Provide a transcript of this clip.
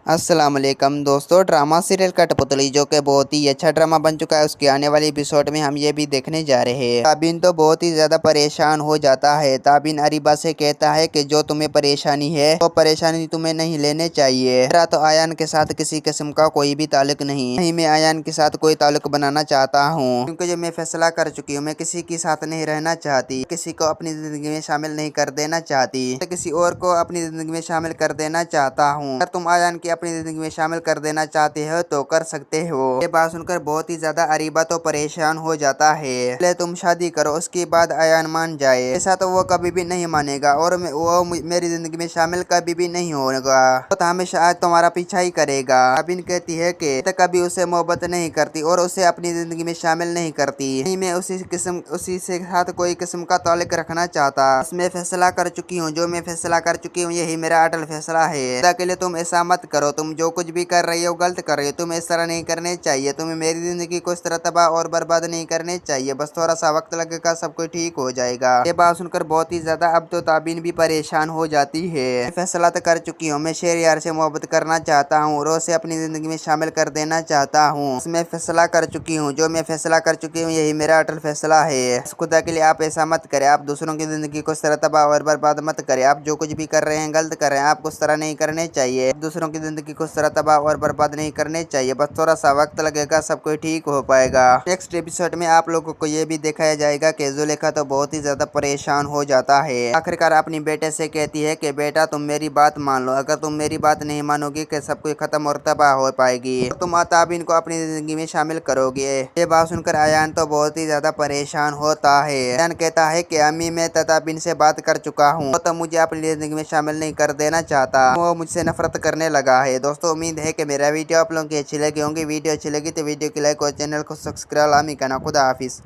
अस्सलाम वालेकुम दोस्तों, ड्रामा सीरियल कठपुतली जो कि बहुत ही अच्छा ड्रामा बन चुका है, उसके आने वाले एपिसोड में हम ये भी देखने जा रहे हैं। ताबिन तो बहुत ही ज्यादा परेशान हो जाता है। ताबिन अरीबा से कहता है कि जो तुम्हें परेशानी है वो परेशानी तुम्हें नहीं लेने चाहिए। मेरा तो आयान के साथ किसी किस्म का कोई भी ताल्लुक नहीं, मैं आयान के साथ कोई ताल्लुक बनाना चाहता हूँ, क्योंकि जो मैं फैसला कर चुकी हूँ, मैं किसी के साथ नहीं रहना चाहती, किसी को अपनी जिंदगी में शामिल नहीं कर देना चाहती, किसी और को अपनी जिंदगी में शामिल कर देना चाहता हूँ। अगर तुम आयान की अपनी जिंदगी में शामिल कर देना चाहते हो तो कर सकते हो। ये बात सुनकर बहुत ही ज्यादा अरीबा तो परेशान हो जाता है। पहले तुम शादी करो, उसके बाद आयान मान जाए। ऐसा तो वो कभी भी नहीं मानेगा और वो मेरी जिंदगी में शामिल कभी भी नहीं होगा। तो हमेशा तुम्हारा पीछा ही करेगा। ताबिन कहती है कि तो कभी उसे मोहब्बत नहीं करती और उसे अपनी जिंदगी में शामिल नहीं करती। नहीं, मैं उसी से साथ कोई किस्म का ताल्लुक रखना चाहता। मैं फैसला कर चुकी हूँ, जो मैं फैसला कर चुकी हूँ यही मेरा अटल फैसला है। के लिए तुम ऐसा मत करो, तुम जो कुछ भी कर रही हो गलत कर रही हो। तुम इस तरह नहीं करने चाहिए, तुम्हें मेरी जिंदगी को इस तरह तबाह और बर्बाद नहीं करने चाहिए। बस थोड़ा सा वक्त लगेगा, सब कुछ ठीक हो जाएगा। ये बात सुनकर बहुत ही ज्यादा अब तो ताबिन भी परेशान हो जाती है। फैसला तो कर चुकी हूँ, मैं शेरयार से मोहब्बत करना चाहता हूँ और उसे अपनी जिंदगी में शामिल कर देना चाहता हूँ। मैं फैसला कर चुकी हूँ, जो मैं फैसला कर चुकी हूँ यही मेरा अटल फैसला है। खुदा के लिए आप ऐसा मत करें, आप दूसरों की जिंदगी को इस तरह तबाह और बर्बाद मत करें। आप जो कुछ भी कर रहे हैं गलत कर रहे हैं, आपको उस तरह नहीं करने चाहिए। दूसरों की जिंदगी को इस तरह तबाह और बर्बाद नहीं करने चाहिए। बस थोड़ा सा वक्त लगेगा, सब कुछ ठीक हो पाएगा। नेक्स्ट एपिसोड में आप लोगों को ये भी दिखाया जाएगा कि जुलेखा तो बहुत ही ज्यादा परेशान हो जाता है। आखिरकार अपनी बेटे से कहती है कि बेटा तुम मेरी बात मान लो, अगर तुम मेरी बात नहीं मानोगी कि सब कुछ खत्म और तबाह हो पाएगी, तो तुम ताबिन को अपनी जिंदगी में शामिल करोगे। ये बात सुनकर आयान तो बहुत ही ज्यादा परेशान होता है। आयान कहता है कि अम्मी मैं ताबिन से बात कर चुका हूँ, तो मुझे अपनी जिंदगी में शामिल नहीं कर देना चाहता, वो मुझसे नफरत करने लगा है। दोस्तों उम्मीद है कि मेरा वीडियो आप लोगों की अच्छी लगी होंगी। वीडियो अच्छी लगी तो वीडियो की लाइक और चैनल को सब्सक्राइब लामी करना। खुदा हाफिज।